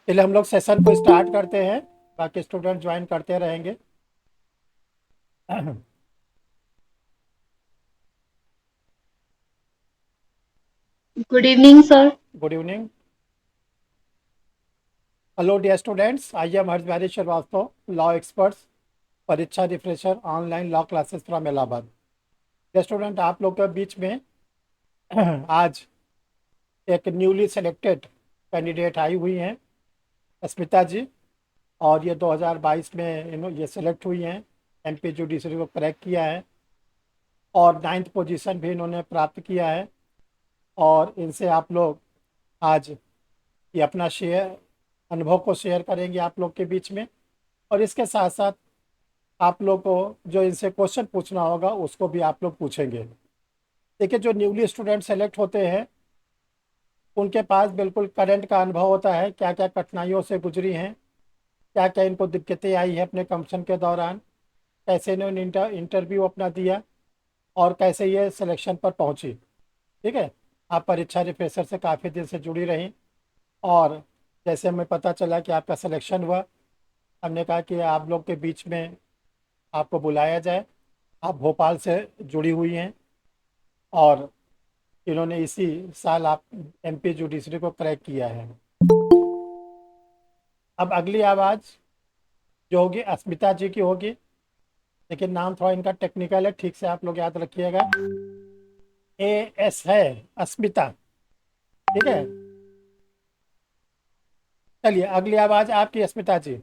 चलिए हम लोग सेशन को स्टार्ट करते हैं। बाकी स्टूडेंट ज्वाइन करते रहेंगे। Good evening sir. Good evening. Hello dear students, I am Harsh Bihari Srivastava, law experts, परीक्षा refresher, online law classes from Allahabad. Dear student, आप लोग के बीच में आज एक न्यूली सेलेक्टेड कैंडिडेट आई हुई हैं, स्मिता जी। और ये 2022 में ये सेलेक्ट हुई हैं, एमपी जुडिशरी को क्रैक किया है और 9th पोजीशन भी इन्होंने प्राप्त किया है। और इनसे आप लोग आज ये अपना शेयर अनुभव को शेयर करेंगे आप लोग के बीच में। और इसके साथ साथ आप लोग को जो इनसे क्वेश्चन पूछना होगा उसको भी आप लोग पूछेंगे। देखिए, जो न्यूली स्टूडेंट सेलेक्ट होते हैं उनके पास बिल्कुल करंट का अनुभव होता है, क्या क्या कठिनाइयों से गुजरी हैं, क्या क्या इनको दिक्कतें आई है अपने कमीशन के दौरान, कैसे इन्होंने इंटरव्यू अपना दिया और कैसे ये सिलेक्शन पर पहुंची। ठीक है। आप परीक्षा रिफ्रेशर से काफ़ी दिन से जुड़ी रहीं और जैसे हमें पता चला कि आपका सिलेक्शन हुआ, हमने कहा कि आप लोग के बीच में आपको बुलाया जाए। आप भोपाल से जुड़ी हुई हैं और इन्होंने इसी साल आप एमपी जुडिशरी को क्रैक किया है। अब अगली आवाज़ जो होगी अस्मिता जी की होगी। लेकिन नाम थोड़ा इनका टेक्निकल है, ठीक से आप लोग याद रखिएगा। एस है अस्मिता। ठीक है। चलिए अगली आवाज़ आपकी अस्मिता जी। जी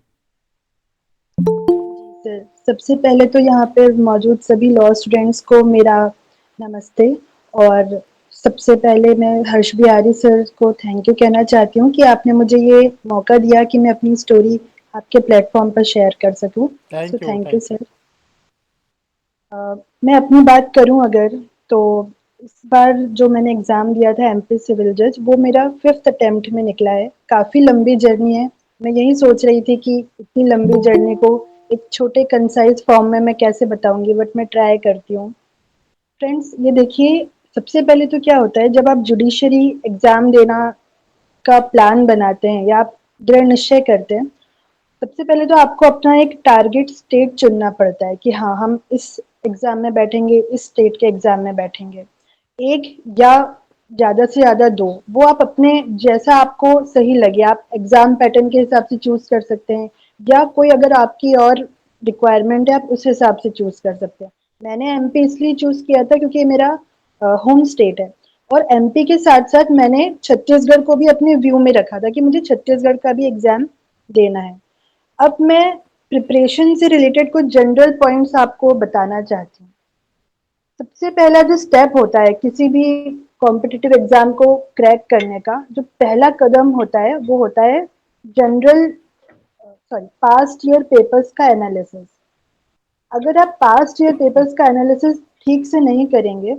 सर, सबसे पहले तो यहाँ पे मौजूद सभी लॉ स्टूडेंट्स को मेरा नमस्ते। और सबसे पहले मैं हर्ष बिहारी सर को थैंक यू कहना चाहती हूँ कि आपने मुझे ये मौका दिया कि मैं अपनी स्टोरी आपके प्लेटफॉर्म पर शेयर कर सकूँ। So thank you, thank you thank you. Sir. मैं अपनी बात करूँ अगर, तो इस बार जो मैंने एग्ज़ाम दिया था एमपी सिविल जज, वो मेरा 5th अटेम्प्ट में निकला है। काफ़ी लंबी जर्नी है। मैं यही सोच रही थी कि इतनी लंबी जर्नी को एक छोटे कंसाइज़ फॉर्म में मैं कैसे बताऊँगी, बट मैं ट्राई करती हूँ। फ्रेंड्स, ये देखिए, सबसे पहले तो क्या होता है जब आप जुडिशरी एग्ज़ाम देना का प्लान बनाते हैं या आप दृढ़ निश्चय करते हैं, सबसे पहले तो आपको अपना एक टारगेट स्टेट चुनना पड़ता है कि हाँ, हम इस एग्ज़ाम में बैठेंगे, इस स्टेट के एग्ज़ाम में बैठेंगे। 1 या ज़्यादा से ज़्यादा 2, वो आप अपने जैसा आपको सही लगे, आप एग्ज़ाम पैटर्न के हिसाब से चूज़ कर सकते हैं या कोई अगर आपकी और रिक्वायरमेंट है, आप उस हिसाब से चूज़ कर सकते हैं। मैंने एमपी इसलिए चूज़ किया था क्योंकि ये मेरा होम स्टेट है और एमपी के साथ-साथ मैंने छत्तीसगढ़ को भी अपने व्यू में रखा था कि मुझे छत्तीसगढ़ का भी एग्ज़ाम देना है। अब मैं प्रिपरेशन से रिलेटेड कुछ जनरल पॉइंट्स आपको बताना चाहती हूँ। सबसे पहला जो स्टेप होता है किसी भी कॉम्पिटिटिव एग्जाम को क्रैक करने का, जो पहला कदम होता है वो होता है general sorry past year papers का एनालिसिस। अगर आप पास्ट ईयर पेपर्स का एनालिसिस ठीक से नहीं करेंगे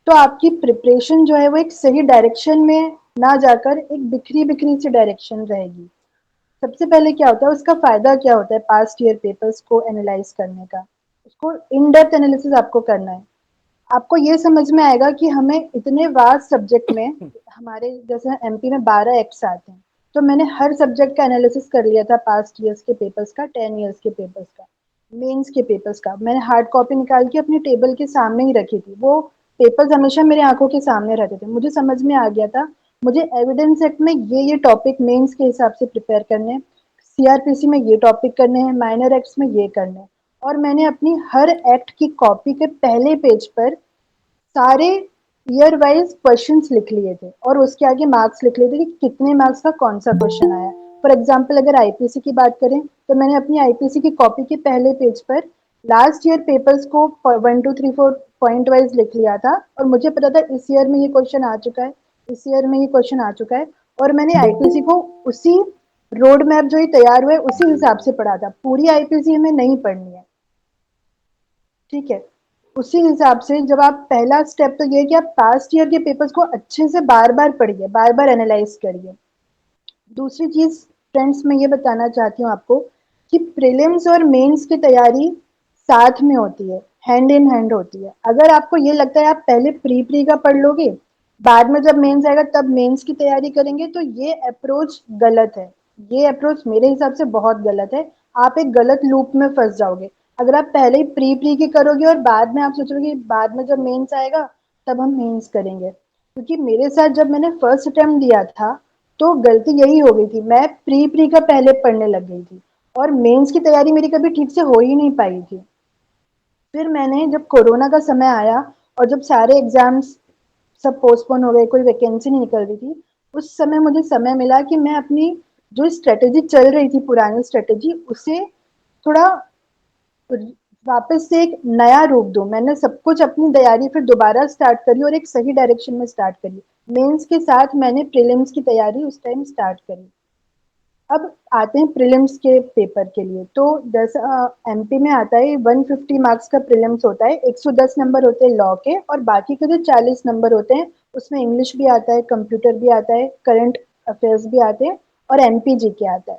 तो आपकी प्रिपरेशन जो है वो एक सही डायरेक्शन में ना जाकर एक बिखरी बिखरी सी डायरेक्शन रहेगी। सबसे पहले क्या होता है, उसका फ़ायदा क्या होता है पास्ट ईयर पेपर्स को एनालाइज़ करने का? उसको इन डेप्थ एनालिसिस आपको करना है। आपको ये समझ में आएगा कि हमें इतने वास्ट सब्जेक्ट में, हमारे जैसे एमपी में 12 एक्ट्स आते हैं, तो मैंने हर सब्जेक्ट का एनालिसिस कर लिया था पास्ट ईयर्स के पेपर्स का, 10 ईयर्स के पेपर्स का, मेंस के पेपर्स का। मैंने हार्ड कॉपी निकाल के अपनी टेबल के सामने ही रखी थी। वो पेपर्स हमेशा मेरी आँखों के सामने रहते थे। मुझे समझ में आ गया था, मुझे एविडेंस एक्ट में ये टॉपिक मेंस के हिसाब से प्रिपेयर करने हैं, सीआरपीसी में ये टॉपिक करने हैं, माइनर एक्ट्स में ये करने हैं। और मैंने अपनी हर एक्ट की कॉपी के पहले पेज पर सारे ईयर वाइज क्वेश्चंस लिख लिए थे और उसके आगे मार्क्स लिख लिए थे कि कितने मार्क्स का कौन सा क्वेश्चन आया। फॉर एग्जाम्पल अगर आईपीसी की बात करें तो मैंने अपनी आईपीसी की कॉपी के पहले पेज पर लास्ट ईयर पेपर्स को 1 2 3 4 पॉइंट वाइज लिख लिया था और मुझे पता था इस ईयर में ये क्वेश्चन आ चुका है, इस ईयर में ये क्वेश्चन आ चुका है। और मैंने आईपीसी को उसी रोड मैप जो ही तैयार हुए उसी हिसाब से पढ़ा था। पूरी आईपीसी हमें नहीं पढ़नी है, ठीक है। उसी हिसाब से जब आप पहला स्टेप तो ये है कि आप पास्ट ईयर के पेपर्स को अच्छे से बार बार पढ़िए, बार बार एनालाइज करिए। दूसरी चीज फ्रेंड्स मैं ये बताना चाहती हूँ आपको कि प्रीलिम्स और मेंस की तैयारी साथ में होती है, हैंड इन हैंड होती है। अगर आपको ये लगता है आप पहले प्री प्री का पढ़ लोगे, बाद में जब मेंस आएगा तब मेंस की तैयारी करेंगे, तो ये अप्रोच गलत है। ये अप्रोच मेरे हिसाब से बहुत गलत है। आप एक गलत लूप में फँस जाओगे। अगर आप पहले ही प्री-प्री की करोगे और बाद में आप सोचोगे बाद में जब मेंस आएगा, तब हम मेंस करेंगे। क्योंकि मेरे साथ जब मैंने फर्स्ट अटेम्प्ट दिया था, तो गलती यही हो गई थी। मैं प्री-प्री का पहले पढ़ने लग गई थी और मेंस की तैयारी मेरी कभी ठीक से हो ही नहीं पाई थी। फिर मैंने जब कोरोना का समय आया और जब सारे एग्ज़ाम्स सब पोस्टपोन हो गए, कोई वैकेंसी नहीं निकल रही थी, उस समय मुझे समय मिला कि मैं अपनी जो स्ट्रैटेजी चल रही थी, पुरानी स्ट्रैटेजी, उसे थोड़ा वापस से एक नया रूप दूँ। मैंने सब कुछ अपनी तैयारी फिर दोबारा स्टार्ट करी और एक सही डायरेक्शन में स्टार्ट करी। मेंस के साथ मैंने प्रीलिम्स की तैयारी उस टाइम स्टार्ट करी। अब आते हैं प्रीलिम्स के पेपर के लिए। तो जैसा एमपी में आता है 150 मार्क्स का प्रीलिम्स होता है, 110 नंबर होते हैं लॉ के और बाकी के जो 40 नंबर होते हैं उसमें इंग्लिश भी आता है, कंप्यूटर भी आता है, करंट अफेयर्स भी आते हैं और एमपी जीके आता है।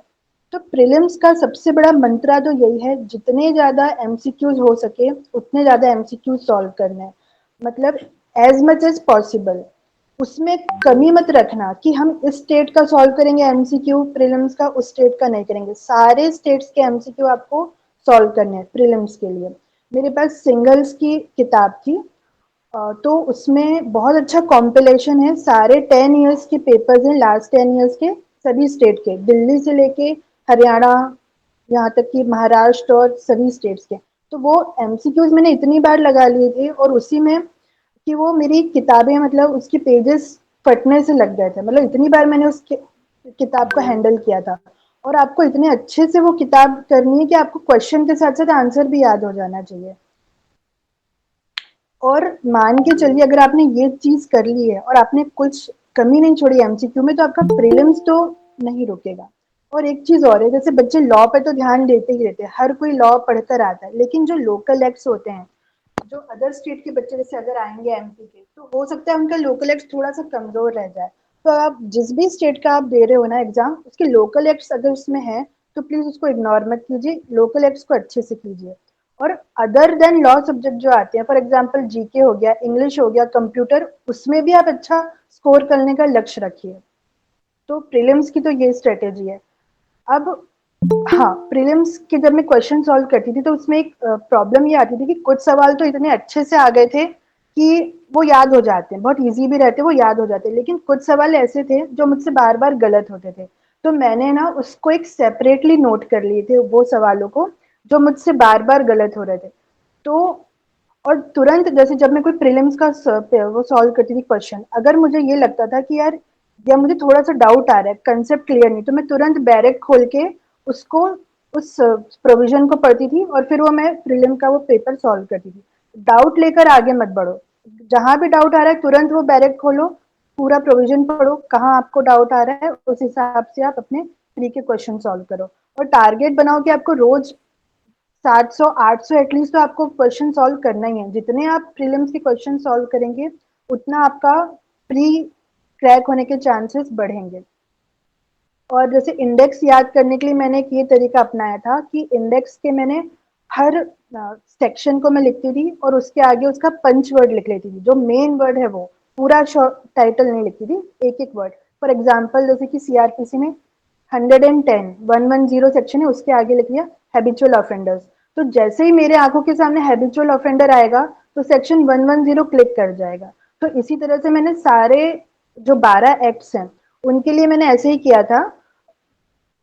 तो प्रीलिम्स का सबसे बड़ा मंत्रा तो यही है, जितने ज़्यादा एमसीक्यूज हो सके उतने ज़्यादा एमसीक्यूज सॉल्व करना है। मतलब एज मच एज पॉसिबल उसमें कमी मत रखना कि हम इस स्टेट का सॉल्व करेंगे एमसीक्यू प्रीलिम्स का, उस स्टेट का नहीं करेंगे। सारे स्टेट्स के एमसीक्यू आपको सॉल्व करने हैं प्रीलिम्स के लिए। मेरे पास सिंगल्स की किताब थी, तो उसमें बहुत अच्छा कॉम्पिलेशन है, सारे 10 ईयर्स के पेपर्स हैं, लास्ट 10 ईयर्स के सभी स्टेट के, दिल्ली से लेके हरियाणा, यहाँ तक कि महाराष्ट्र और सभी स्टेट्स के। तो वो एमसीक्यूज मैंने इतनी बार लगा लिए थे और उसी में कि वो मेरी किताबें मतलब उसके पेजेस फटने से लग गए थे। मतलब इतनी बार मैंने उस किताब को हैंडल किया था। और आपको इतने अच्छे से वो किताब करनी है कि आपको क्वेश्चन के साथ साथ आंसर भी याद हो जाना चाहिए। और मान के चलिए अगर आपने ये चीज़ कर ली है और आपने कुछ कमी नहीं छोड़ी एमसीक्यू में, तो आपका प्रीलिम्स तो नहीं रुकेगा। और एक चीज़ और है, जैसे बच्चे लॉ पे तो ध्यान देते ही रहते हैं, हर कोई लॉ पढ़कर आता है, लेकिन जो लोकल एक्ट्स होते हैं, जो अदर स्टेट के बच्चे जैसे अगर आएंगे एमपी के, तो हो सकता है उनका लोकल एक्ट थोड़ा सा कमजोर रह जाए। तो आप जिस भी स्टेट का आप दे रहे हो ना एग्जाम, उसके लोकल एक्ट्स अगर उसमें है तो प्लीज उसको इग्नोर मत कीजिए, लोकल एक्ट्स को अच्छे से कीजिए। और अदर देन लॉ सब्जेक्ट जो आते हैं, फॉर एग्जाम्पल जीके हो गया, इंग्लिश हो गया, कंप्यूटर, उसमें भी आप अच्छा स्कोर करने का लक्ष्य रखिए। तो प्रीलिम्स की तो ये स्ट्रेटेजी है। अब हाँ, प्रीलिम्स के जब मैं क्वेश्चन सॉल्व करती थी तो उसमें एक प्रॉब्लम ये आती थी कि कुछ सवाल तो इतने अच्छे से आ गए थे कि वो याद हो जाते हैं, बहुत ईजी भी रहते, वो याद हो जाते हैं, लेकिन कुछ सवाल ऐसे थे जो मुझसे बार बार गलत होते थे। तो मैंने ना उसको एक सेपरेटली नोट कर लिए थे वो सवालों को जो मुझसे बार बार गलत हो रहे थे। तो और तुरंत जैसे जब मैं कोई प्रीलिम्स का वो सॉल्व करती थी क्वेश्चन, अगर मुझे ये लगता था कि यार या मुझे थोड़ा सा डाउट आ रहा है, कंसेप्ट क्लियर नहीं, तो मैं तुरंत बैरेक खोल के उसको उस प्रोविजन को पढ़ती थी और फिर वो मैं प्रीलिम का वो पेपर सॉल्व करती थी। डाउट लेकर आगे मत बढ़ो, जहां भी डाउट आ रहा है तुरंत वो बैरेक खोलो, पूरा प्रोविजन पढ़ो, कहाँ आपको डाउट आ रहा है उस हिसाब से आप अपने प्री के क्वेश्चन सॉल्व करो। और टारगेट बनाओ कि आपको रोज 700 800 एटलीस्ट तो आपको क्वेश्चन सॉल्व करना ही है। जितने आप प्रीलिम्स के क्वेश्चन सॉल्व करेंगे उतना आपका प्री क्रैक होने के चांसेस बढ़ेंगे। और जैसे इंडेक्स याद करने के लिए मैंने एक ये तरीका अपनाया था कि इंडेक्स के मैंने हर सेक्शन को मैं लिखती थी और उसके आगे उसका पंच वर्ड लिख लेती थी, जो मेन वर्ड है वो, पूरा टाइटल नहीं लिखती थी, एक एक वर्ड। फॉर एग्जाम्पल जैसे कि सीआरपीसी में 110 110 सेक्शन है, उसके आगे लिख लिया हैबिचुअल ऑफेंडर्स। तो जैसे ही मेरे आंखों के सामने हैबिचुअल ऑफेंडर आएगा तो सेक्शन 110 क्लिक कर जाएगा। तो इसी तरह से मैंने सारे जो 12 एक्ट्स हैं उनके लिए मैंने ऐसे ही किया था,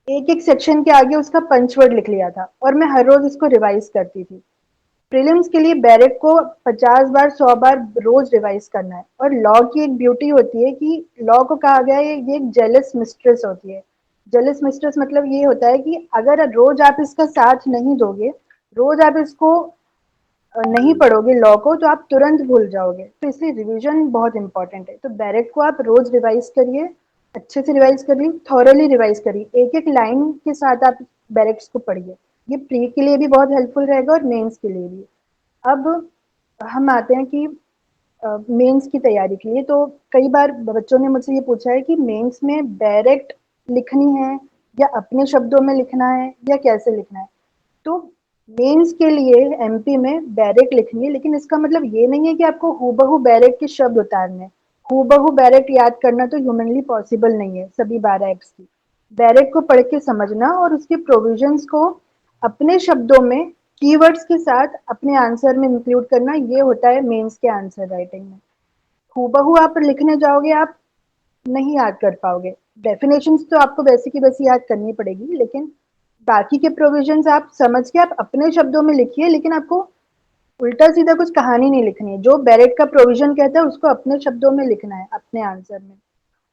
एक एक सेक्शन के आगे उसका पंचवर्ड लिख लिया था और मैं हर रोज इसको रिवाइज करती थी। प्रीलिम्स के लिए बैरेक को 50 बार 100 बार रोज रिवाइज करना है। और लॉ की एक ब्यूटी होती है कि लॉ को कहा गया है ये एक जेलस मिस्ट्रेस होती है। जेलस मिस्ट्रेस मतलब ये होता है कि अगर रोज आप इसका साथ नहीं दोगे, रोज आप इसको नहीं पढ़ोगे लॉ को, तो आप तुरंत भूल जाओगे। तो इसलिए रिवीजन बहुत इंपॉर्टेंट है। तो बैरेक को आप रोज रिवाइज करिए, अच्छे से रिवाइज करिए, थॉरली रिवाइज करिए, एक एक लाइन के साथ आप बैरेक्स को पढ़िए। ये प्री के लिए भी बहुत हेल्पफुल रहेगा और मेंस के लिए भी। अब हम आते हैं कि मेंस की तैयारी के लिए। तो कई बार बच्चों ने मुझसे ये पूछा है कि मेंस में डायरेक्ट लिखनी है या अपने शब्दों में लिखना है या कैसे लिखना है। तो मेंस के लिए एमपी में बैरेक लिखनी है, लेकिन इसका मतलब ये नहीं है कि आपको हूबहू बैरेक के शब्द उतारने हैं। हूबहू बैरेक याद करना तो ह्यूमनली पॉसिबल नहीं है सभी 12 एक्ट्स की। बैरेट को पढ़ के समझना और उसके प्रोविजंस को अपने शब्दों में कीवर्ड्स के साथ अपने आंसर में इंक्लूड करना, ये होता है मेंस के आंसर राइटिंग में। हूबहू आप लिखने जाओगे, आप नहीं याद कर पाओगे। डेफिनेशंस तो आपको वैसे की वैसी याद करनी पड़ेगी, लेकिन बाकी के प्रोविजंस आप समझ के आप अपने शब्दों में लिखिए, लेकिन आपको उल्टा सीधा कुछ कहानी नहीं लिखनी है। जो बैरेट का प्रोविजन कहता है उसको अपने शब्दों में लिखना है अपने आंसर में।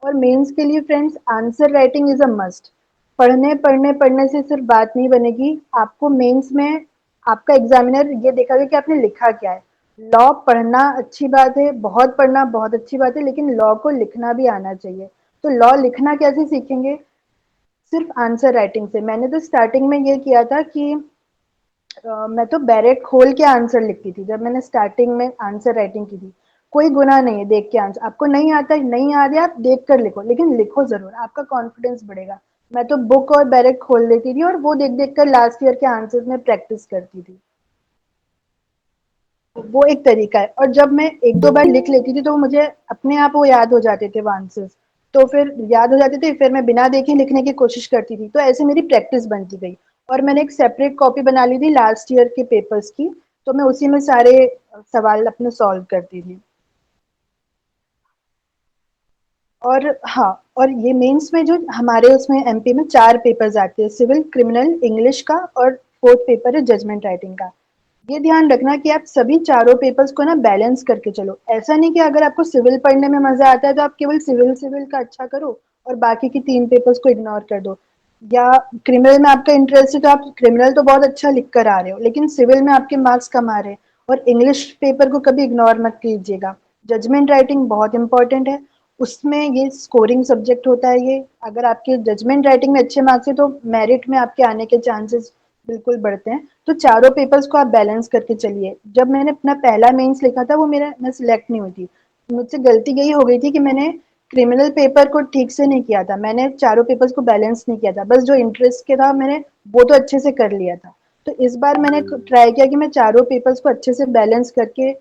और मेंस के लिए friends, answer writing is a must. पढ़ने पढ़ने पढ़ने से सिर्फ बात नहीं बनेगी। आपको मेंस में आपका एग्जामिनर ये देखेगा कि आपने लिखा क्या है। लॉ पढ़ना अच्छी बात है, बहुत पढ़ना बहुत अच्छी बात है, लेकिन लॉ को लिखना भी आना चाहिए। तो लॉ लिखना कैसे सीखेंगे? सिर्फ आंसर राइटिंग से। मैंने तो स्टार्टिंग में ये किया था कि मैं तो बैरेट खोल के आंसर लिखती थी जब मैंने स्टार्टिंग में आंसर राइटिंग की थी। कोई गुनाह नहीं है देख के आंसर, आपको नहीं आता है नहीं आ रहा, आप देख कर लिखो, लेकिन लिखो जरूर, आपका कॉन्फिडेंस बढ़ेगा। मैं तो बुक और बैरेट खोल लेती थी और वो देख देख कर लास्ट ईयर के आंसर में प्रैक्टिस करती थी। वो एक तरीका है। और जब मैं एक दो बार लिख लेती थी तो मुझे अपने आप वो याद हो जाते थे वो आंसर्स। तो फिर याद हो जाते थे, फिर मैं बिना देखे लिखने की कोशिश करती थी, तो ऐसे मेरी प्रैक्टिस बनती गई। और मैंने एक सेपरेट कॉपी बना ली थी लास्ट ईयर के पेपर्स की, तो मैं उसी में सारे सवाल अपने सॉल्व करती थी। और हाँ, और ये मेंस में जो हमारे उसमें एमपी में 4 पेपर्स आते हैं, सिविल, क्रिमिनल, इंग्लिश का, और 4th पेपर है जजमेंट राइटिंग का। ये ध्यान रखना कि आप सभी चारों पेपर्स को ना बैलेंस करके चलो। ऐसा नहीं कि अगर आपको सिविल पढ़ने में मजा आता है तो आप केवल सिविल सिविल का अच्छा करो और बाकी की 3 पेपर्स को इग्नोर कर दो। या क्रिमिनल में आपका इंटरेस्ट है तो आप क्रिमिनल तो बहुत अच्छा लिख कर आ रहे हो, लेकिन सिविल में आपके मार्क्स कम आ रहे हैं। और इंग्लिश पेपर को कभी इग्नोर मत कीजिएगा। जजमेंट राइटिंग बहुत इंपॉर्टेंट है। उसमें ये स्कोरिंग सब्जेक्ट होता है। ये अगर आपके जजमेंट राइटिंग में अच्छे मार्क्स है तो मेरिट में आपके आने के चांसेस बिल्कुल बढ़ते हैं। तो चारों पेपर्स को आप बैलेंस करके चलिए। जब मैंने अपना पहला मेंस लिखा था वो मेरा मैं सिलेक्ट नहीं हुई थी। मुझसे गलती यही हो गई थी कि मैंने क्रिमिनल पेपर को ठीक से नहीं किया था। मैंने चारों पेपर्स को बैलेंस नहीं किया था। बस जो इंटरेस्ट के था मैंने वो तो अच्छे से कर लिया था। तो इस बार मैंने ट्राई किया कि मैं चारों पेपर्स को अच्छे से बैलेंस करके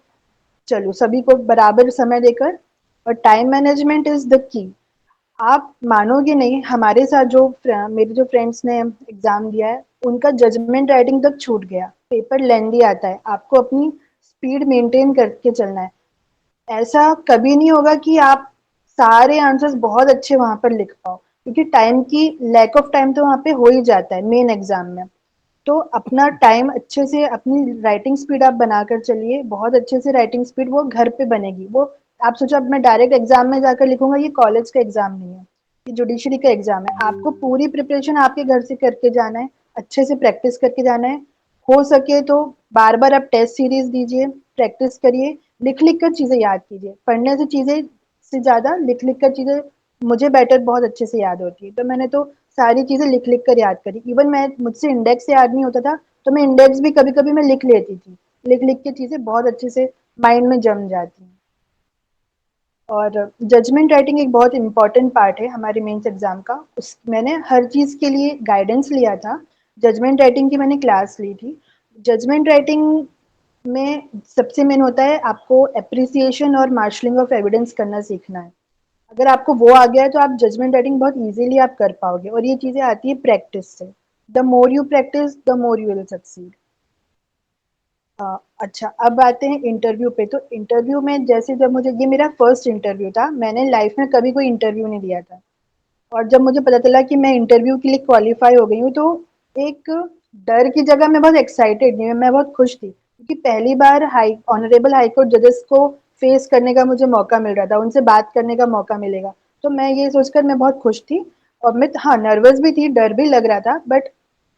चलूँ, सभी को बराबर समय देकर। और time management is the key. आप मानोगे नहीं, हमारे साथ जो मेरे जो फ्रेंड्स ने एग्जाम दिया है उनका जजमेंट राइटिंग तक छूट गया। पेपर लेंदी आता है, आपको अपनी स्पीड मेंटेन करके चलना है। ऐसा कभी नहीं होगा कि आप सारे आंसर्स बहुत अच्छे वहां पर लिख पाओ, क्योंकि टाइम की लैक ऑफ टाइम तो वहां पे हो ही जाता है मेन एग्जाम में। तो अपना टाइम अच्छे से, अपनी राइटिंग स्पीड आप बनाकर चलिए। बहुत अच्छे से राइटिंग स्पीड वो घर पे बनेगी। वो आप सोचो अब मैं डायरेक्ट एग्जाम में जाकर लिखूंगा, ये कॉलेज का एग्जाम नहीं है, ये जुडिशरी का एग्जाम है। आपको पूरी प्रिपरेशन आपके घर से करके जाना है, अच्छे से प्रैक्टिस करके जाना है। हो सके तो बार बार आप टेस्ट सीरीज दीजिए, प्रैक्टिस करिए, लिख लिख कर चीजें याद कीजिए। पढ़ने से चीजें से ज्यादा लिख लिख कर चीजें मुझे बेटर बहुत अच्छे से याद होती है। तो मैंने तो सारी चीजें लिख लिख कर याद करी। इवन मैं मुझसे इंडेक्स याद नहीं होता था तो मैं इंडेक्स भी कभी कभी मैं लिख लेती थी। लिख लिख के चीजें बहुत अच्छे से माइंड में जम जाती हैं। और जजमेंट राइटिंग एक बहुत इंपॉर्टेंट पार्ट है हमारे मेंस एग्जाम का। उस मैंने हर चीज़ के लिए गाइडेंस लिया था। जजमेंट राइटिंग की मैंने क्लास ली थी। जजमेंट राइटिंग में सबसे मेन होता है आपको एप्रिसिएशन और मार्शलिंग ऑफ एविडेंस करना सीखना है। अगर आपको वो आ गया है तो आप जजमेंट राइटिंग बहुत इजीली आप कर पाओगे। और ये चीज़ें आती है प्रैक्टिस से। The more you practice the more you will succeed. अच्छा, अब आते हैं इंटरव्यू पे। तो इंटरव्यू में जैसे जब मुझे, ये मेरा फर्स्ट इंटरव्यू था, मैंने लाइफ में कभी कोई इंटरव्यू नहीं दिया था। और जब मुझे पता चला कि मैं इंटरव्यू के लिए क्वालिफाई हो गई हूँ तो एक डर की जगह मैं बहुत एक्साइटेड नहीं, मैं बहुत खुश थी, क्योंकि पहली बार हाई ऑनरेबल हाई कोर्ट जजेस को फेस करने का मुझे मौका मिल रहा था, उनसे बात करने का मौका मिलेगा। तो मैं ये सोचकर मैं बहुत खुश थी। और मैं हाँ नर्वस भी थी, डर भी लग रहा था, बट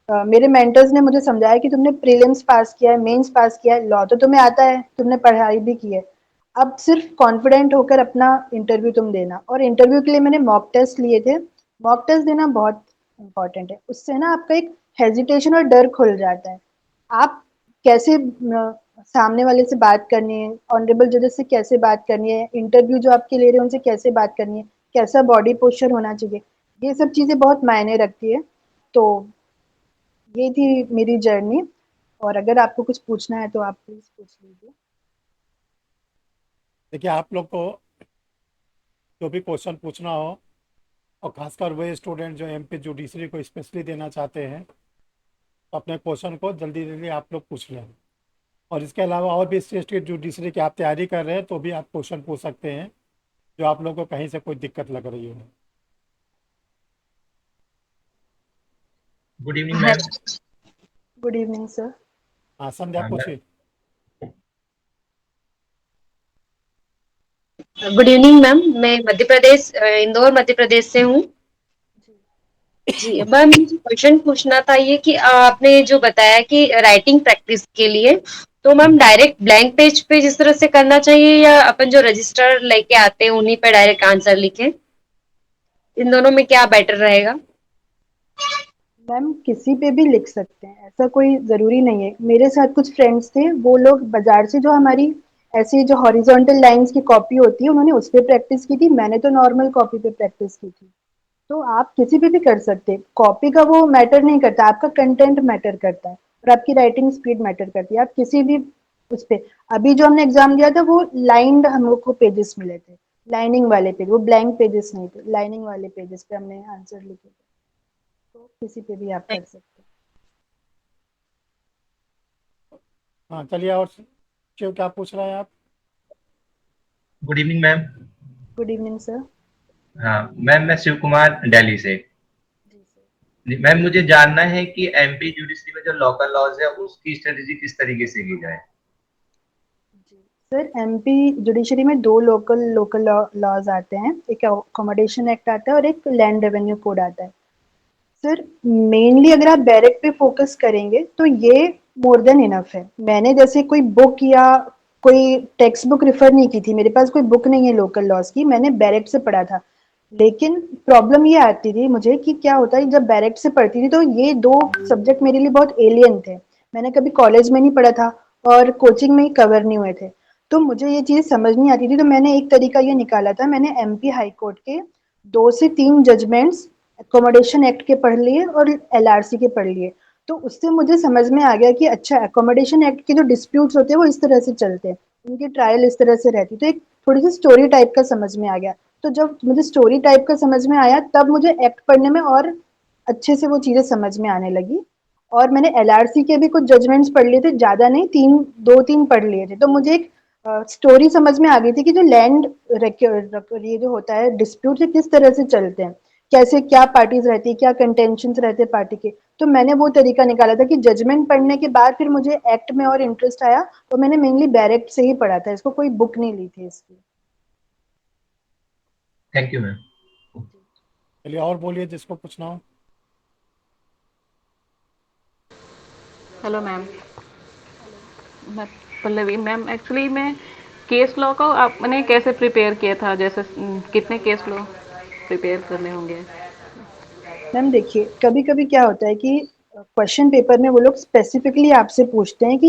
मेरे मेंटर्स ने मुझे समझाया कि तुमने प्रीलिम्स पास किया है, मेंस पास किया है, लॉ तो तुम्हें आता है, तुमने पढ़ाई भी की है। अब सिर्फ कॉन्फिडेंट होकर अपना इंटरव्यू तुम देना। और इंटरव्यू के लिए मैंने मॉक टेस्ट लिए थे। मॉक टेस्ट देना बहुत इंपॉर्टेंट है। उससे ना आपका एक हेजिटेशन और डर खुल जाता है। आप कैसे सामने वाले से बात करनी है, ऑनरेबल जजेस से कैसे बात करनी है, इंटरव्यू जो आपके ले रहे हैं उनसे कैसे बात करनी है, कैसा बॉडी पोस्चर होना चाहिए, ये सब चीज़ें बहुत मायने रखती है। तो ये थी मेरी जर्नी। और अगर आपको कुछ पूछना है तो आप प्लीज पूछ लीजिए। देखिए, आप लोग को जो भी क्वेश्चन पूछना हो और खासकर वे स्टूडेंट जो एमपी जुडिशरी को स्पेशली देना चाहते हैं, तो अपने क्वेश्चन को जल्दी जल्दी आप लोग पूछ लें। और इसके अलावा और भी स्टेट की जुडिशरी की आप तैयारी कर रहे हैं तो भी आप क्वेश्चन पूछ सकते हैं जो आप लोगों को कहीं से कोई दिक्कत लग रही हो। Good evening ma'am. Good evening sir. हाँ, संध्या हाँ मैम। पूछिए। Good evening ma'am. मैं मध्य प्रदेश इंदौर मध्य प्रदेश से हूँ। जी मैम, मुझे क्वेश्चन पूछना था ये कि आपने जो बताया कि राइटिंग प्रैक्टिस के लिए, तो मैम डायरेक्ट ब्लैंक पेज पे जिस तरह से करना चाहिए या अपन जो रजिस्टर लेके आते हैं उन्हीं पे डायरेक्ट आंसर लिखें, इन दोनों में क्या बेटर रहेगा? मैम किसी पे भी लिख सकते हैं, ऐसा कोई ज़रूरी नहीं है। मेरे साथ कुछ फ्रेंड्स थे, वो लोग बाज़ार से जो हमारी ऐसी जो हॉरिजॉन्टल लाइन्स की कॉपी होती है, उन्होंने उस पे प्रैक्टिस की थी, मैंने तो नॉर्मल कॉपी पे प्रैक्टिस की थी। तो आप किसी पे भी कर सकते हैं, कॉपी का वो मैटर नहीं करता, आपका कंटेंट मैटर करता है और आपकी राइटिंग स्पीड मैटर करती है। आप किसी भी उस पे, अभी जो हमने एग्ज़ाम दिया था वो लाइन्ड हम लोग को पेजेस मिले थे, लाइनिंग वाले पेज, वो ब्लैंक पेजेस नहीं थे, लाइनिंग वाले पेजेस पे हमने आंसर लिखे थे। तो किसी पे भी आप कर सकते हैं। हाँ, चलिए। और शिव, क्या पूछ रहे हैं आप? Good evening ma'am. Good evening sir. हाँ मैम, मैं शिव कुमार दिल्ली से। जी सर। जी, मैम मुझे जानना है कि एमपी जुडिशरी में जो लोकल लॉज है उसकी स्ट्रेटेजी किस तरीके से की जाए। जी सर, एमपी जुडिशरी में दो लोकल लोकल लॉज आते हैं, एक अकोमोडेशन एक्ट आता है और एक लैंड रेवेन्यू कोड आता है। सर मेनली अगर आप बैरेक पे फोकस करेंगे तो ये मोर देन इनफ है। मैंने जैसे कोई बुक या कोई टेक्स्ट बुक रेफर नहीं की थी, मेरे पास कोई बुक नहीं है लोकल लॉज की, मैंने बैरेक से पढ़ा था। लेकिन प्रॉब्लम ये आती थी मुझे कि क्या होता है जब बैरेक से पढ़ती थी तो ये दो सब्जेक्ट मेरे लिए बहुत एलियन थे, मैंने कभी कॉलेज में नहीं पढ़ा था और कोचिंग में ही कवर नहीं हुए थे। तो मुझे ये चीज़ समझ नहीं आती थी, तो मैंने एक तरीका ये निकाला था, मैंने एमपी हाई कोर्ट के 2 से 3 जजमेंट्स अकोमोडेशन एक्ट के पढ़ लिए और एलआरसी के पढ़ लिए। तो उससे मुझे समझ में आ गया कि अच्छा, अकोमोडेशन एक्ट के जो डिस्प्यूट्स होते हैं वो इस तरह से चलते हैं, उनकी ट्रायल इस तरह से रहती है। तो एक थोड़ी सी स्टोरी टाइप का समझ में आ गया। तो जब मुझे स्टोरी टाइप का समझ में आया तब मुझे एक्ट पढ़ने में और अच्छे से वो चीज़ें समझ में आने लगी। और मैंने एलआरसी के भी कुछ जजमेंट्स पढ़ लिए थे, ज़्यादा नहीं, 2-3 पढ़ लिए थे। तो मुझे एक स्टोरी समझ में आ गई थी कि जो लैंड ये जो होता है डिस्प्यूट, ये किस तरह से चलते हैं, कैसे क्या पार्टीज रहती है, क्या कंटेंशंस रहते हैं पार्टी के। तो मैंने वो तरीका निकाला था कि जजमेंट पढ़ने के बाद फिर मुझे एक्ट में और इंटरेस्ट आया, तो मैंने मेनली बैरेक्ट से ही पढ़ा था इसको, कोई बुक नहीं ली थी इसकी। Thank you ma'am. चलिए, और बोलिए जिसको पूछना हो। Hello ma'am. हेलो। मैं पल्लवी मैम। एक्चुअली मैं केस लॉ का आपने कैसे प्रिपेयर किया था, जैसे कितने केस लॉ प्रिपेयर करने होंगे? मैम देखिए, कभी कभी क्या होता है कि क्वेश्चन पेपर में वो लोग स्पेसिफिकली आपसे पूछते हैं कि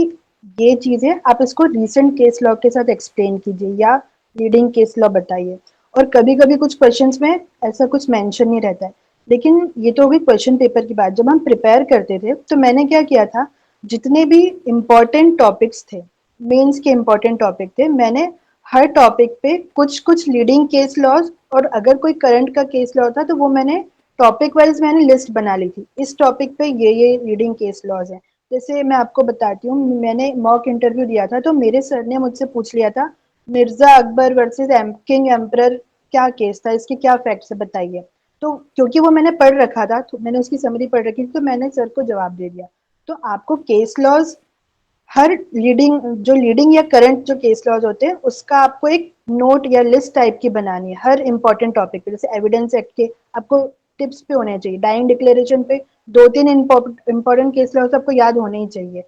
ये चीज़ें आप इसको रीसेंट केस लॉ के साथ एक्सप्लेन कीजिए या लीडिंग केस लॉ बताइए। और कभी कभी कुछ क्वेश्चंस में ऐसा कुछ मेंशन नहीं रहता है। लेकिन ये तो हो गई क्वेश्चन पेपर की बात। जब हम प्रिपेयर करते थे तो मैंने क्या किया था, जितने भी इम्पोर्टेंट टॉपिक्स थे, मेंस के इम्पोर्टेंट टॉपिक थे, मैंने हर टॉपिक पे कुछ कुछ लीडिंग केस लॉज, और अगर कोई करंट का केस लॉ था तो वो मैंने टॉपिक वाइज मैंने लिस्ट बना ली थी, इस टॉपिक पे ये लीडिंग केस लॉज हैं। जैसे मैं आपको बताती हूँ, मैंने मॉक इंटरव्यू दिया था तो मेरे सर ने मुझसे पूछ लिया था, Mirza Akbar versus king emperor क्या केस था, इसके क्या फैक्ट्स है बताइए। तो क्योंकि वो मैंने पढ़ रखा था, तो मैंने उसकी समरी पढ़ रखी थी, तो मैंने सर को जवाब दे दिया। तो आपको केस लॉज, हर लीडिंग जो लीडिंग या करंट जो केस लॉज होते हैं उसका आपको एक नोट या लिस्ट टाइप की बनानी है हर इंपॉर्टेंट टॉपिक पे। जैसे एविडेंस एक्ट के आपको टिप्स पे होने चाहिए, डाइंग डिक्लेरेशन पे 2-3 इंपॉर्टेंट केस लॉज आपको याद होने ही चाहिए,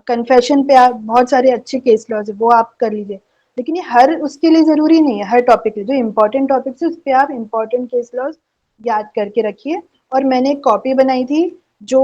कन्फेशन पे आप बहुत सारे अच्छे केस लॉज है वो आप कर लीजिए। लेकिन ये हर उसके लिए ज़रूरी नहीं है, हर टॉपिक जो इंपॉर्टेंट टॉपिक है उस पर आप इंपॉर्टेंट केस लॉज याद करके रखिए। और मैंने एक कॉपी बनाई थी जो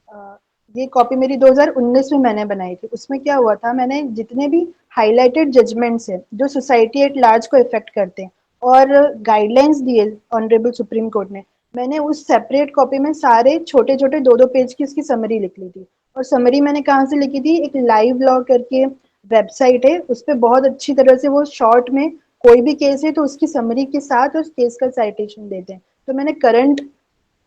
अ, ये कॉपी मेरी 2019 में मैंने बनाई थी। उसमें क्या हुआ था, मैंने जितने भी हाइलाइटेड जजमेंट्स हैं जो सोसाइटी एट लार्ज को इफेक्ट करते हैं और गाइडलाइंस दिए ऑनरेबल सुप्रीम कोर्ट ने, मैंने उस सेपरेट कॉपी में सारे छोटे छोटे 2-2 पेज की उसकी समरी लिख ली थी। और समरी मैंने कहाँ से लिखी थी, एक लाइव लॉ करके वेबसाइट है, उस पर बहुत अच्छी तरह से वो शॉर्ट में कोई भी केस है तो उसकी समरी के साथ उस केस का साइटेशन देते हैं। तो मैंने करंट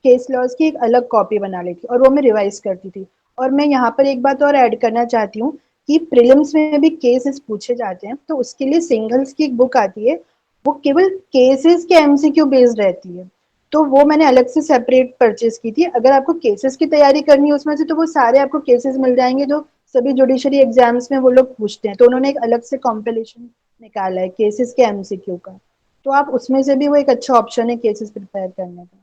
केस लॉज की एक अलग कॉपी बना ली थी और वो मैं रिवाइज करती थी। और मैं यहाँ पर एक बात और ऐड करना चाहती हूँ कि प्रीलिम्स में भी केसेस पूछे जाते हैं, तो उसके लिए सिंगल्स की एक बुक आती है, वो केवल केसेस के एमसीक्यू बेस्ड रहती है, तो वो मैंने अलग से सेपरेट परचेज की थी। अगर आपको केसेस की तैयारी करनी है उसमें से, तो वो सारे आपको केसेस मिल जाएंगे जो सभी जुडिशरी एग्जाम्स में वो लोग पूछते हैं, तो उन्होंने एक अलग से कॉम्पिलेशन निकाला है केसेस के एमसीक्यू का, तो आप उसमें से भी वो एक अच्छा ऑप्शन है केसेस प्रिपेयर करने का।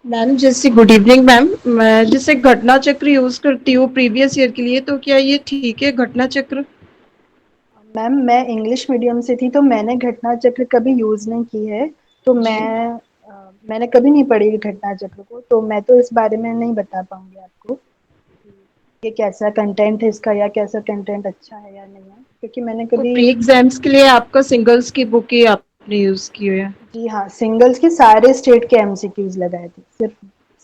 मैम जैसे गुड इवनिंग मैम, मैं जैसे घटना चक्र यूज करती हूँ प्रीवियस ईयर के लिए, तो क्या ये ठीक है घटना चक्र? मैम मैं इंग्लिश मीडियम से थी, तो मैंने घटना चक्र कभी यूज नहीं की है, तो जी मैंने कभी नहीं पढ़ी घटना चक्र को, तो मैं तो इस बारे में नहीं बता पाऊंगी आपको कि ये कैसा कंटेंट है इसका, या कैसा कंटेंट अच्छा है या नहीं है, क्योंकि मैंने तो कभी। प्री एग्जाम्स के लिए आपका सिंगल्स की बुक ही आपने यूज की हुई है? जी हाँ, सिंगल्स के सारे स्टेट के एमसीक्यूज लगाए थे, सिर्फ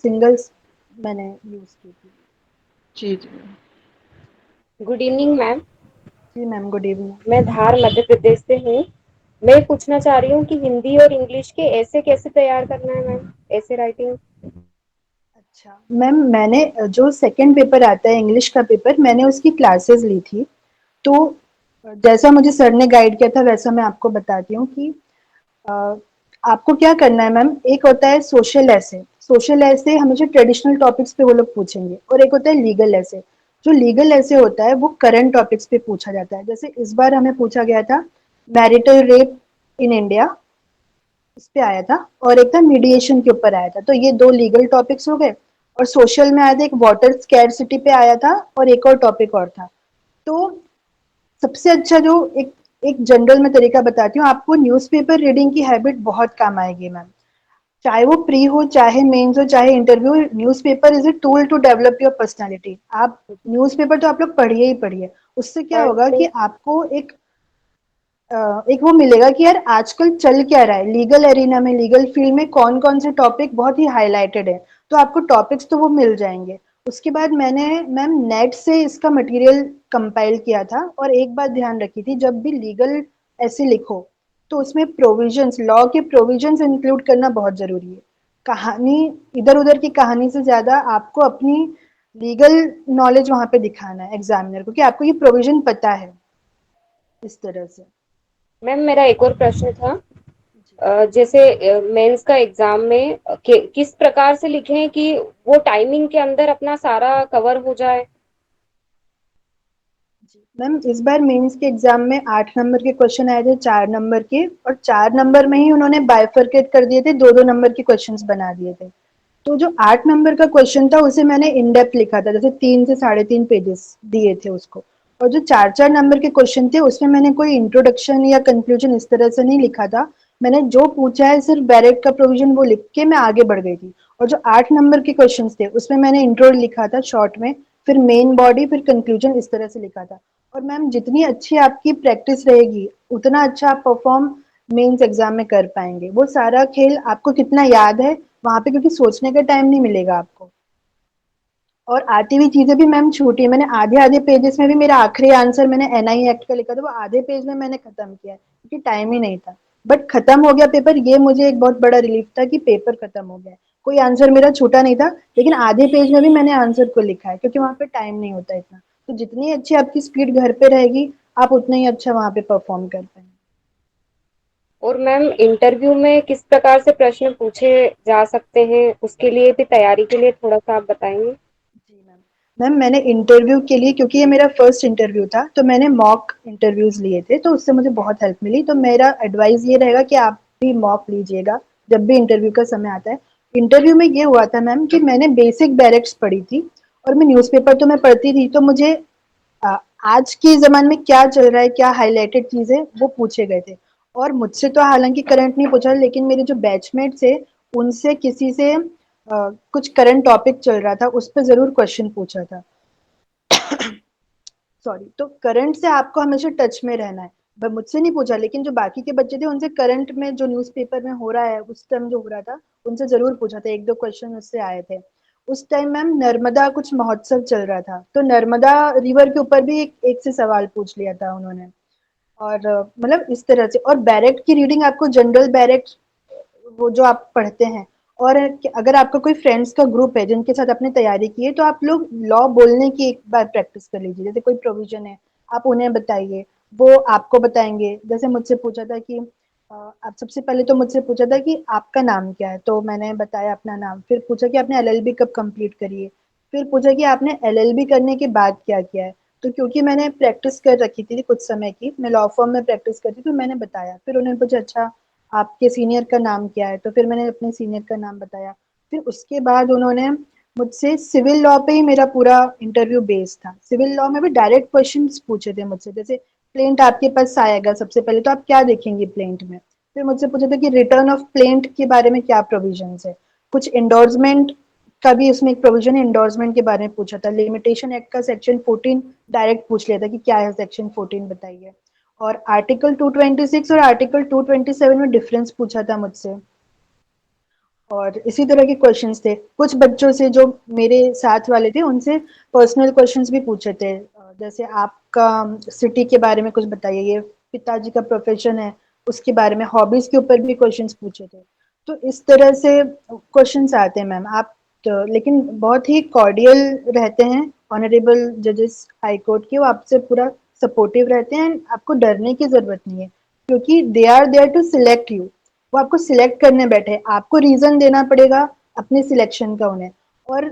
सिंगल्स मैंने यूज की थी। जी जी। Good evening ma'am. जी मैम, गुड इवनिंग। मैं धार मध्य प्रदेश से हूँ। मैं पूछना चाह रही हूँ कि हिंदी और इंग्लिश के ऐसे कैसे तैयार करना है मैम, ऐसे राइटिंग। अच्छा मैम, मैंने जो सेकंड पेपर आता है इंग्लिश का पेपर, मैंने उसकी क्लासेस ली थी, तो जैसा मुझे सर ने गाइड किया था वैसा मैं आपको बताती हूँ कि अ, आपको क्या करना है मैम। एक होता है सोशल ऐसे, सोशल ऐसे हमेशा ट्रेडिशनल टॉपिक्स पे वो लोग पूछेंगे, और एक होता है लीगल ऐसे। जो लीगल ऐसे होता है वो करंट टॉपिक्स पे पूछा जाता है, जैसे इस बार हमें पूछा गया था मैरिटल रेप इन इंडिया, इस पे आया था, और एक था मीडिएशन के ऊपर आया था, तो ये दो लीगल टॉपिक्स हो गए। और सोशल में आया था, एक वाटर स्कैरसिटी पे आया था, और एक और टॉपिक और था। तो सबसे अच्छा जो एक एक जनरल में तरीका बताती हूँ आपको, न्यूज़पेपर रीडिंग की हैबिट बहुत काम आएगी मैम। चाहे वो प्री हो, चाहे मेंस हो, चाहे interview, newspaper is a tool to develop your personality. आप न्यूज़पेपर तो आप लोग पढ़िए ही पढ़िए, उससे क्या और होगा मैं कि आपको एक वो मिलेगा कि यार आजकल चल क्या रहा है लीगल एरिना में, लीगल फील्ड में कौन कौन से टॉपिक बहुत ही हाईलाइटेड है, तो आपको टॉपिक्स तो वो मिल जाएंगे। उसके बाद मैंने मैम नेट से इसका मटेरियल कंपाइल किया था, और एक बात ध्यान रखी थी, जब भी लीगल ऐसे लिखो तो उसमें प्रोविजंस, लॉ के प्रोविजंस इंक्लूड करना बहुत जरूरी है। कहानी, इधर उधर की कहानी से ज्यादा आपको अपनी लीगल नॉलेज वहां पे दिखाना है एग्जामिनर को कि आपको ये प्रोविजन पता है, इस तरह से। मैम मेरा एक और प्रश्न था। जी। जैसे मेंस का एग्जाम में किस प्रकार से लिखें कि वो टाइमिंग के अंदर अपना सारा कवर हो जाए। मैम इस बार मेंस के एग्जाम में 8 नंबर के क्वेश्चन आए थे, 4 नंबर के, और 4 नंबर में ही उन्होंने बाइफरकेट कर दिए थे, 2-2 नंबर के क्वेश्चंस बना दिए थे। तो जो 8 नंबर का क्वेश्चन था उसे मैंने इन डेप्थ लिखा था, जैसे 3 से 3.5 पेजेस दिए थे उसको। और जो 4-4 नंबर के क्वेश्चन थे उसमें मैंने कोई इंट्रोडक्शन या कंक्लूजन इस तरह से नहीं लिखा था, मैंने जो पूछा है सिर्फ डायरेक्ट का प्रोविजन वो लिख के मैं आगे बढ़ गई थी। और जो 8 नंबर के क्वेश्चन थे उसमें मैंने इंट्रो लिखा था शॉर्ट में, फिर मेन बॉडी, फिर कंक्लूजन, इस तरह से लिखा था। और मैम जितनी अच्छी आपकी प्रैक्टिस रहेगी उतना अच्छा आप परफॉर्म मेंस एग्जाम में कर पाएंगे। वो सारा खेल आपको कितना याद है वहां पे, क्योंकि सोचने का टाइम नहीं मिलेगा आपको, और आती हुई चीजें भी मैम छूटी है। मैंने आधे आधे पेजेस में भी मेरा आखिरी आंसर मैंने एनआई एक्ट का लिखा था, वो आधे पेज में मैंने खत्म किया है क्योंकि टाइम ही नहीं था। बट खत्म हो गया पेपर, ये मुझे एक बहुत बड़ा रिलीफ था कि पेपर खत्म हो गया है, कोई आंसर मेरा छूटा नहीं था, लेकिन आधे पेज में भी मैंने आंसर को लिखा है क्योंकि वहां पे टाइम नहीं होता इतना। तो जितनी अच्छी आपकी स्पीड घर पे रहेगी, आप उतना ही अच्छा वहां पे परफॉर्म कर पाएंगे। और मैम इंटरव्यू में किस प्रकार से प्रश्न पूछे जा सकते हैं, उसके लिए भी तैयारी के लिए थोड़ा सा आप बताएंगे। जी मैम। मैम मैंने इंटरव्यू के लिए, क्योंकि ये मेरा फर्स्ट इंटरव्यू था, तो मैंने मॉक इंटरव्यूज लिए थे, तो उससे मुझे बहुत हेल्प मिली। तो मेरा एडवाइस ये रहेगा कि आप भी मॉक लीजिएगा जब भी इंटरव्यू का समय आता है। इंटरव्यू में ये हुआ था मैम कि मैंने बेसिक बैरेक्स पढ़ी थी, और मैं न्यूज़पेपर तो मैं पढ़ती थी, तो मुझे अ, आज के ज़माने में क्या चल रहा है, क्या हाइलाइटेड चीज़ें, वो पूछे गए थे। और मुझसे तो हालाँकि करंट नहीं पूछा, लेकिन मेरे जो बैचमेट्स थे, उनसे किसी से कुछ करंट टॉपिक चल रहा था, उस पे ज़रूर क्वेश्चन पूछा था। सॉरी, तो करंट से आपको हमेशा टच में रहना है। मुझसे नहीं पूछा, लेकिन जो बाकी के बच्चे थे उनसे करंट में जो न्यूज़पेपर में हो रहा है उस टाइम जो हो रहा था, उनसे जरूर पूछा था, 1-2 क्वेश्चन उससे आए थे। उस टाइम मैम नर्मदा कुछ महोत्सव चल रहा था, तो नर्मदा रिवर के ऊपर भी एक से सवाल पूछ लिया था उन्होंने। और मतलब इस तरह से। और बैरेक्ट की रीडिंग आपको जनरल बैरेक्ट वो जो आप पढ़ते हैं, और अगर आपका कोई फ्रेंड्स का ग्रुप है जिनके साथ आपने तैयारी की है, तो आप लोग लॉ बोलने की एक बार प्रैक्टिस कर लीजिए। जैसे कोई प्रोविजन है, आप उन्हें बताइए, वो आपको बताएंगे। जैसे मुझसे पूछा था कि आप सबसे पहले तो मुझसे पूछा था कि आपका नाम क्या है, तो मैंने बताया अपना नाम। फिर पूछा कि आपने एलएलबी कब कंप्लीट करी है। फिर पूछा कि आपने एलएलबी करने के बाद क्या किया है। तो क्योंकि मैंने प्रैक्टिस कर रखी थी कुछ समय की, मैं लॉ फर्म में प्रैक्टिस करती, तो मैंने बताया। फिर उन्होंने पूछा अच्छा आपके सीनियर का नाम क्या है, तो फिर मैंने अपने सीनियर का नाम बताया। फिर उसके बाद उन्होंने मुझसे सिविल लॉ पे ही मेरा पूरा इंटरव्यू बेस्ड था। सिविल लॉ में भी डायरेक्ट क्वेश्चंस पूछे थे मुझसे। जैसे प्लेंट आपके पास आएगा, सबसे पहले तो आप क्या देखेंगे प्लेंट में। फिर मुझसे पूछा था कि रिटर्न ऑफ प्लेंट के बारे में क्या प्रोविजंस है। कुछ इंडोर्समेंट का भी इसमें एक प्रोविजन है, इंडोर्समेंट के बारे में पूछा था। लिमिटेशन एक्ट का सेक्शन 14 डायरेक्ट पूछ लिया था कि क्या है सेक्शन 14 बताइए। और आर्टिकल 226 और आर्टिकल 227 में डिफरेंस पूछा था मुझसे। और इसी तरह के क्वेश्चंस थे। कुछ बच्चों से जो मेरे साथ वाले थे उनसे पर्सनल क्वेश्चंस भी पूछे थे। जैसे आपका सिटी के बारे में कुछ बताइए, ये पिताजी का प्रोफेशन है उसके बारे में, हॉबीज के ऊपर भी क्वेश्चंस पूछे थे। तो इस तरह से क्वेश्चंस आते हैं मैम। आप तो, लेकिन बहुत ही कॉर्डियल रहते हैं ऑनरेबल जजेस हाई कोर्ट के। वो आपसे पूरा सपोर्टिव रहते हैं, आपको डरने की जरूरत नहीं है, क्योंकि they are there to select you. वो आपको सिलेक्ट करने बैठे हैं, आपको रीजन देना पड़ेगा अपने सिलेक्शन का उन्हें। और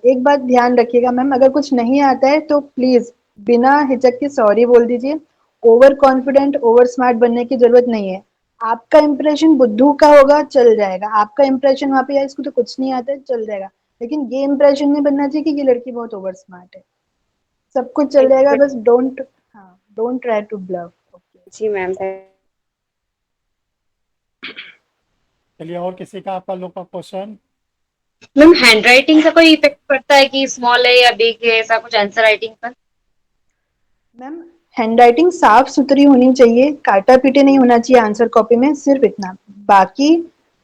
एक बात ध्यान रखिएगा मैम, अगर कुछ नहीं आता है तो प्लीज बिना हिचक के सॉरी बोल दीजिए। ओवर कॉन्फिडेंट ओवर स्मार्ट बनने की जरूरत नहीं है। आपका इंप्रेशन बुद्धू का होगा, चल जाएगा। आपका इंप्रेशन वहां पे यार इसको तो कुछ नहीं आता है, चल जाएगा। लेकिन ये इंप्रेशन नहीं बनना चाहिए कि ये लड़की बहुत ओवर स्मार्ट है। सब कुछ चल जाएगा, बस डोंट, हाँ, डोंट ट्राई टू ब्लफ। जी मैम। चलिए, और किसी का आपका लोग का क्वेश्चन? मैम हैंड राइटिंग का कोई इफेक्ट पड़ता है कि स्मॉल है या बिग है, ऐसा कुछ आंसर राइटिंग पर? मैम हैंडराइटिंग साफ सुथरी होनी चाहिए, काटा पीटे नहीं होना चाहिए आंसर कॉपी में, सिर्फ इतना। बाकी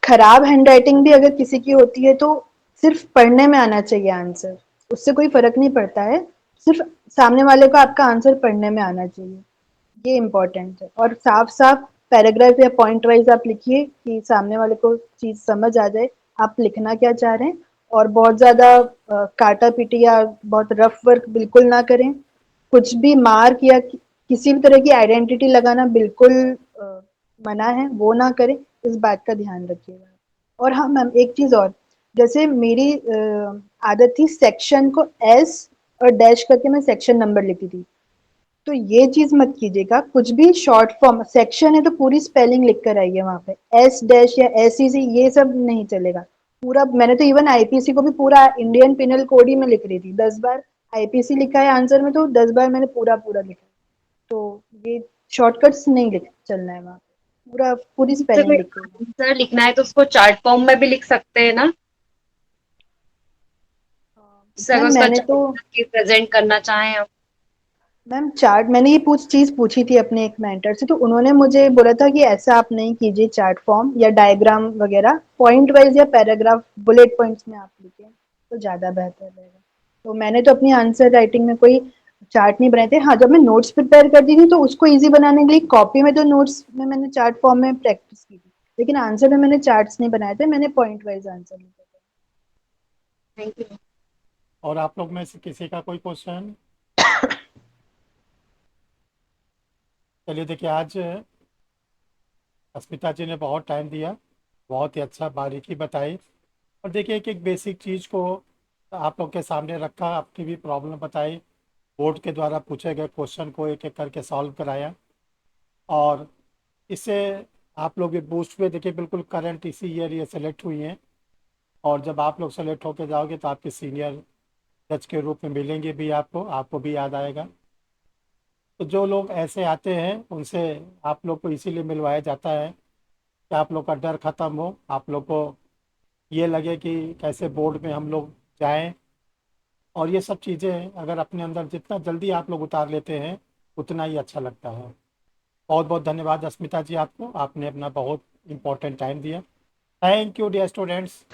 खराब हैंडराइटिंग भी अगर किसी की होती है तो सिर्फ पढ़ने में आना चाहिए आंसर, उससे कोई फर्क नहीं पड़ता है। सिर्फ सामने वाले को आपका आंसर पढ़ने में आना चाहिए, ये इम्पोर्टेंट है। और साफ साफ पैराग्राफ या पॉइंट वाइज आप लिखिए कि सामने वाले को चीज समझ आ जाए आप लिखना क्या चाह रहे हैं। और बहुत ज्यादा काटा पीटी या बहुत रफ वर्क बिल्कुल ना करें। कुछ भी मार्क या किसी भी तरह की आइडेंटिटी लगाना बिल्कुल मना है, वो ना करें। इस बात का ध्यान रखिएगा। और हाँ मैम, एक चीज और, जैसे मेरी आदत थी सेक्शन को एस और डैश करके मैं सेक्शन नंबर लिखती थी। तो ये चीज मत कीजिएगा। कुछ भी शॉर्ट फॉर्म सेक्शन है तो पूरी स्पेलिंग लिख कर आइए वहां पे। एस डैश या एस सी ये सब नहीं चलेगा। पूरा, मैंने तो इवन आईपीसी को भी पूरा इंडियन पिनल कोड ही में लिख रही थी। 10 बार आईपीसी लिखा है आंसर में, तो 10 बार मैंने पूरा पूरा लिखा। तो ये शॉर्टकट्स नहीं लिख चलना है वहां पे, पूरा पूरी स्पेलिंग सर लिख के। आंसर लिखना है तो उसको चार्ट फॉर्म में भी लिख सकते हैं ना? सर अगर मैम उसका मैंने तो, चार्ट प्रेजेंट करना चाहें आप? मैम चार्ट मैंने ये चीज पूछी थी अपने एक मेंटर से, तो उन्होंने मुझे बोला था कि ऐसा आप नहीं कीजिए, चार्ट फॉर्म या डायग्राम वगैरह पॉइंट वाइज या पैराग्राफ बुलेट पॉइंट्स में आप लिखें तो ज्यादा बेहतर रहेगा। तो मैंने तो अपनी आंसर राइटिंग में कोई चार्ट नहीं बनाए थे। हाँ, जब मैं नोट्स प्रिपेयर करती थी तो उसको इजी बनाने के लिए कॉपी में तो नोट्स में मैंने चार्ट फॉर्म में प्रैक्टिस की थी, लेकिन आंसर में मैंने चार्ट्स नहीं बनाए थे, मैंने पॉइंट वाइज आंसर लिखे थे। Thank you. और आप लोग में से किसी का कोई क्वेश्चन? चलिए, देखिए, आज अस्मिता जी ने बहुत टाइम दिया, बहुत ही अच्छा बारीकी बताई। और देखिए, एक एक बेसिक चीज़ को आप लोग के सामने रखा, आपकी भी प्रॉब्लम बताई, बोर्ड के द्वारा पूछे गए क्वेश्चन को एक एक करके सॉल्व कराया। और इससे आप लोग भी बूस्ट हुए। देखिए, बिल्कुल करंट इसी ईयर ये सेलेक्ट हुई हैं। और जब आप लोग सेलेक्ट होकर जाओगे तो आपके सीनियर जज के रूप में मिलेंगे भी, आपको भी याद आएगा। तो जो लोग ऐसे आते हैं उनसे आप लोग को इसीलिए मिलवाया जाता है कि आप लोग का डर ख़त्म हो, आप लोग को ये लगे कि कैसे बोर्ड में हम लोग जाएं। और ये सब चीज़ें अगर अपने अंदर जितना जल्दी आप लोग उतार लेते हैं उतना ही अच्छा लगता है। बहुत बहुत धन्यवाद अस्मिता जी, आपको, आपने अपना बहुत इम्पोर्टेंट टाइम दिया। Thank you dear students.